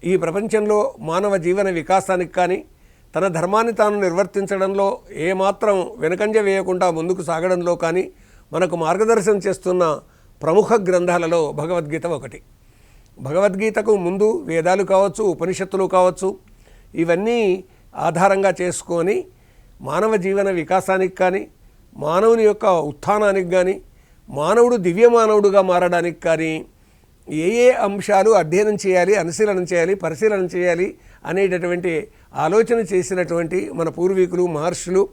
ఈ ప్రపంచంలో మానవ జీవన వికాసానికి కానీ తన ధర్మాన్ని తాను నిర్వర్తించడంలో ఏమాత్రం వెనుకంజ వేయకుండా ముందుకు సాగడంలో కానీ మనకు మార్గదర్శనం చేస్తున్న ప్రముఖ గ్రంథాలలో భగవద్గీత ఒకటి. భగవద్గీతకు ముందు వేదాలు కావచ్చు, ఉపనిషత్తులు కావచ్చు, ఇవన్నీ ఆధారంగా చేసుకొని మానవ జీవన వికాసానికి కానీ మానవుని యొక్క ఉత్థానానికి కానీ మానవుడు దివ్య మానవుడుగా మారడానికి కానీ ఏ ఏ అంశాలు అధ్యయనం చేయాలి, అనుశీలనం చేయాలి, పరిశీలన చేయాలి అనేటటువంటి ఆలోచన చేసినటువంటి మన పూర్వీకులు మహర్షులు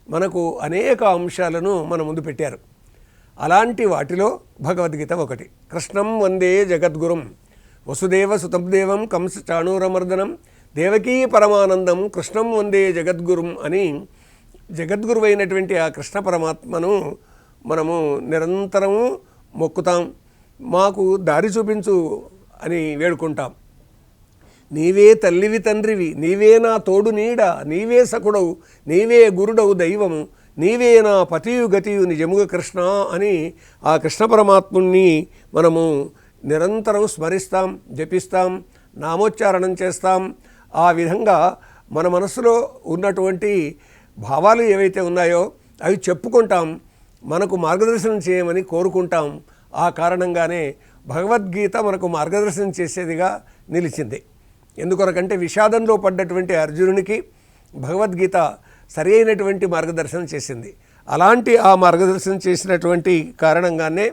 మనకు అనేక అంశాలను మన ముందు పెట్టారు. అలాంటి వాటిలో భగవద్గీత ఒకటి. కృష్ణం వందే జగద్గురుం వసుదేవ సుతదేవం కంస చాణూరమర్దనం దేవకీ పరమానందం కృష్ణం వందే జగద్గురుం అని జగద్గురువైనటువంటి ఆ కృష్ణ పరమాత్మను మనము నిరంతరము మొక్కుతాం. మాకు దారి చూపించు అని వేడుకుంటాం. నీవే తల్లివి తండ్రివి, నీవే నా తోడు నీడ, నీవే సకుడవు, నీవే గురుడవు దైవము, నీవే నా పతియు గతియు నిజముగ కృష్ణ అని ఆ కృష్ణ పరమాత్ముణ్ణి మనము నిరంతరం స్మరిస్తాం, జపిస్తాం, నామోచ్చారణం చేస్తాం. ఆ విధంగా మన మనసులో ఉన్నటువంటి భావాలు ఏవైతే ఉన్నాయో అవి చెప్పుకుంటాం, మనకు మార్గదర్శనం చేయమని కోరుకుంటాం. ఆ కారణంగానే భగవద్గీత మనకు మార్గదర్శనం చేసేదిగా నిలిచింది. ఎందుకొరకంటే విషాదంలో పడ్డటువంటి అర్జునునికి భగవద్గీత సరి అయినటువంటి మార్గదర్శనం చేసింది. అలాంటి ఆ మార్గదర్శనం చేసినటువంటి కారణంగానే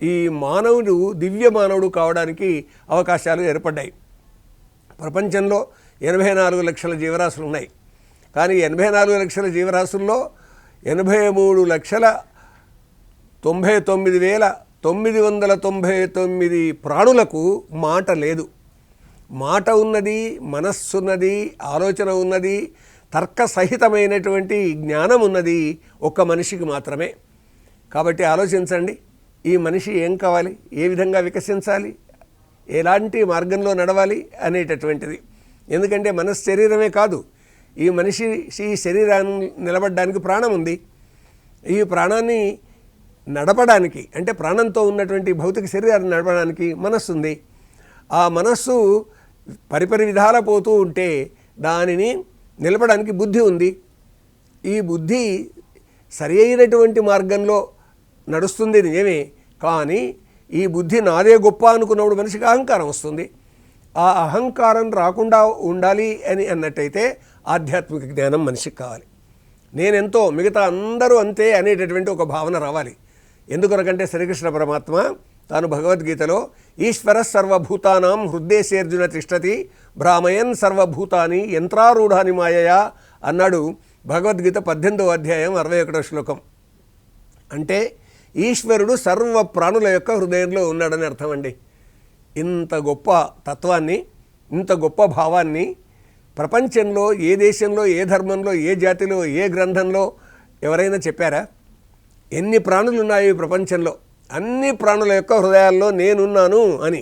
ఈ మానవుడు దివ్య మానవుడు కావడానికి అవకాశాలు ఏర్పడ్డాయి. ప్రపంచంలో 84 లక్షల జీవరాశులు ఉన్నాయి. కానీ 84 లక్షల జీవరాశుల్లో 83,99,999 ప్రాణులకు మాట లేదు. మాట ఉన్నది, మనస్సున్నది, ఆలోచన ఉన్నది, తర్క సహితమైనటువంటి జ్ఞానం ఉన్నది ఒక్క మనిషికి మాత్రమే. కాబట్టి ఆలోచించండి, ఈ మనిషి ఏం కావాలి, ఏ విధంగా వికసించాలి, ఎలాంటి మార్గంలో నడవాలి అనేటటువంటిది. ఎందుకంటే మనస్సు శరీరమే కాదు, ఈ మనిషి ఈ శరీరాన్ని నిలబడడానికి ప్రాణం ఉంది. ఈ ప్రాణాన్ని నడపడానికి అంటే ప్రాణంతో ఉన్నటువంటి భౌతిక శరీరాన్ని నడపడానికి మనస్సు ఉంది. ఆ మనస్సు పరిపరి విధాల పోతూ ఉంటే దానిని నిలపడానికి బుద్ధి ఉంది. ఈ బుద్ధి సరి అయినటువంటి మార్గంలో నడుస్తుంది నిజమే, కానీ ఈ బుద్ధి నాదే గొప్ప అనుకున్నప్పుడు మనిషికి అహంకారం వస్తుంది. ఆ అహంకారం రాకుండా ఉండాలి అని అన్నట్టయితే ఆధ్యాత్మిక జ్ఞానం మనిషికి కావాలి. నేనెంతో మిగతా అందరూ అంతే అనేటటువంటి ఒక భావన రావాలి. ఎందుకొరకంటే శ్రీకృష్ణ పరమాత్మ తాను భగవద్గీతలో ఈశ్వర సర్వభూతానాం హృద్దేశేర్జున తిష్టతి భ్రామయన్ సర్వభూతాని యంత్రారూఢాని మాయయా అన్నాడు. భగవద్గీత 18వ అధ్యాయం 61వ శ్లోకం. అంటే ఈశ్వరుడు సర్వ ప్రాణుల యొక్క హృదయంలో ఉన్నాడని అర్థం అండి. ఇంత గొప్ప తత్వాన్ని, ఇంత గొప్ప భావాన్ని ప్రపంచంలో ఏ దేశంలో, ఏ ధర్మంలో, ఏ జాతిలో, ఏ గ్రంథంలో ఎవరైనా చెప్పారా? ఎన్ని ప్రాణులు ఉన్నాయో ఈ ప్రపంచంలో, అన్ని ప్రాణుల యొక్క హృదయాల్లో నేనున్నాను అని.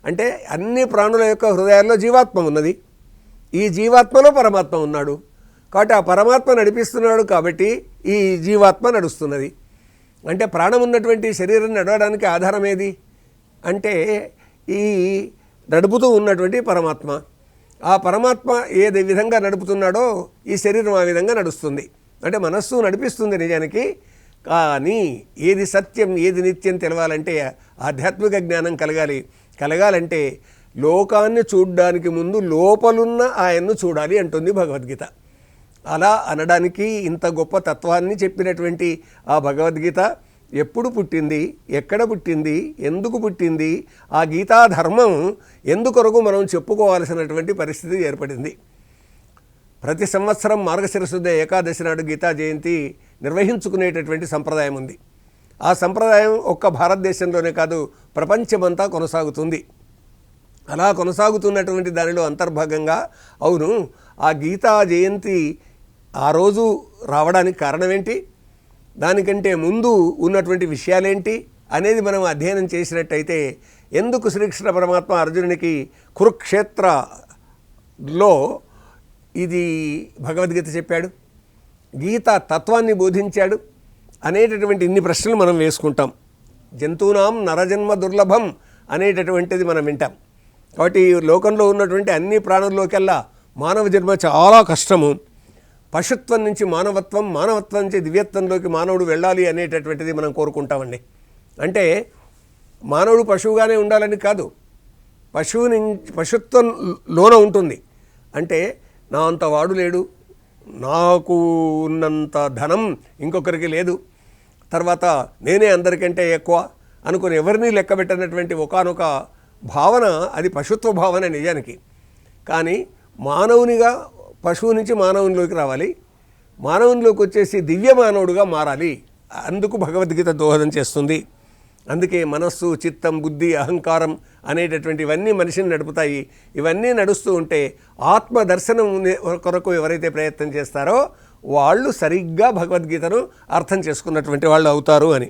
అంటే అన్ని ప్రాణుల యొక్క హృదయాల్లో జీవాత్మ ఉన్నది, ఈ జీవాత్మలో పరమాత్మ ఉన్నాడు. కాబట్టి ఆ పరమాత్మ నడిపిస్తున్నాడు కాబట్టి ఈ జీవాత్మ నడుస్తున్నది. అంటే ప్రాణం ఉన్నటువంటి శరీరం నడవడానికి ఆధారం ఏది అంటే ఈ నడుపుతూ ఉన్నటువంటి పరమాత్మ. ఆ పరమాత్మ ఏది విధంగా నడుపుతున్నాడో ఈ శరీరం ఆ విధంగా నడుస్తుంది. అంటే మనస్సు నడిపిస్తుంది నిజానికి. కానీ ఏది సత్యం, ఏది నిత్యం తెలవాలంటే ఆధ్యాత్మిక జ్ఞానం కలగాలంటే లోకాన్ని చూడడానికి ముందు లోపలున్న ఆయన్ను చూడాలి అంటుంది భగవద్గీత. అలా అనడానికి ఇంత గొప్ప తత్వాన్ని చెప్పినటువంటి ఆ భగవద్గీత ఎప్పుడు పుట్టింది, ఎక్కడ పుట్టింది, ఎందుకు పుట్టింది, ఆ గీతా ధర్మం ఎందుకొరకు మనం చెప్పుకోవాల్సినటువంటి పరిస్థితి ఏర్పడింది. ప్రతి సంవత్సరం మార్గశిర శుద్ధ ఏకాదశి నాడు గీతా జయంతి నిర్వహించుకునేటటువంటి సంప్రదాయం ఉంది. ఆ సంప్రదాయం ఒక్క భారతదేశంలోనే కాదు, ప్రపంచమంతా కొనసాగుతుంది. అలా కొనసాగుతున్నటువంటి దానిలో అంతర్భాగంగా అవును ఆ గీతా జయంతి ఆ రోజు రావడానికి కారణం ఏంటి, దానికంటే ముందు ఉన్నటువంటి విషయాలేంటి అనేది మనం అధ్యయనం చేసినట్టయితే ఎందుకు శ్రీకృష్ణ పరమాత్మ అర్జునునికి కురుక్షేత్రలో ఇది భగవద్గీత చెప్పాడు, గీత తత్వాన్ని బోధించాడు అనేటటువంటి ఇన్ని ప్రశ్నలు మనం వేసుకుంటాం. జంతువునాం నరజన్మ దుర్లభం అనేటటువంటిది మనం వింటాం. కాబట్టి ఈ లోకంలో ఉన్నటువంటి అన్ని ప్రాణుల్లోకెల్లా మానవ జన్మ చాలా కష్టము. పశుత్వం నుంచి మానవత్వం, మానవత్వం నుంచి దివ్యత్వంలోకి మానవుడు వెళ్ళాలి అనేటటువంటిది మనం కోరుకుంటామండి. అంటే మానవుడు పశువుగానే ఉండాలని కాదు, పశుత్వంలోన ఉంటుంది. అంటే నా అంత వాడు లేడు, నాకు ఉన్నంత ధనం ఇంకొకరికి లేదు, తర్వాత నేనే అందరికంటే ఎక్కువ అనుకుని ఎవరిని లెక్కబెట్టినటువంటి ఒకానొక భావన, అది పశుత్వ భావన నిజానికి. కానీ మానవునిగా పశువు నుంచి మానవునిలోకి రావాలి, మానవునిలోకి వచ్చేసి దివ్య మానవుడుగా మారాలి. అందుకు భగవద్గీత దోహదం చేస్తుంది. అందుకే మనస్సు, చిత్తం, బుద్ధి, అహంకారం అనేటటువంటివన్నీ మనిషిని నడుపుతాయి. ఇవన్నీ నడుస్తూ ఉంటే ఆత్మదర్శనం కొరకు ఎవరైతే ప్రయత్నం చేస్తారో వాళ్ళు సరిగ్గా భగవద్గీతను అర్థం చేసుకున్నటువంటి వాళ్ళు అవుతారు అని.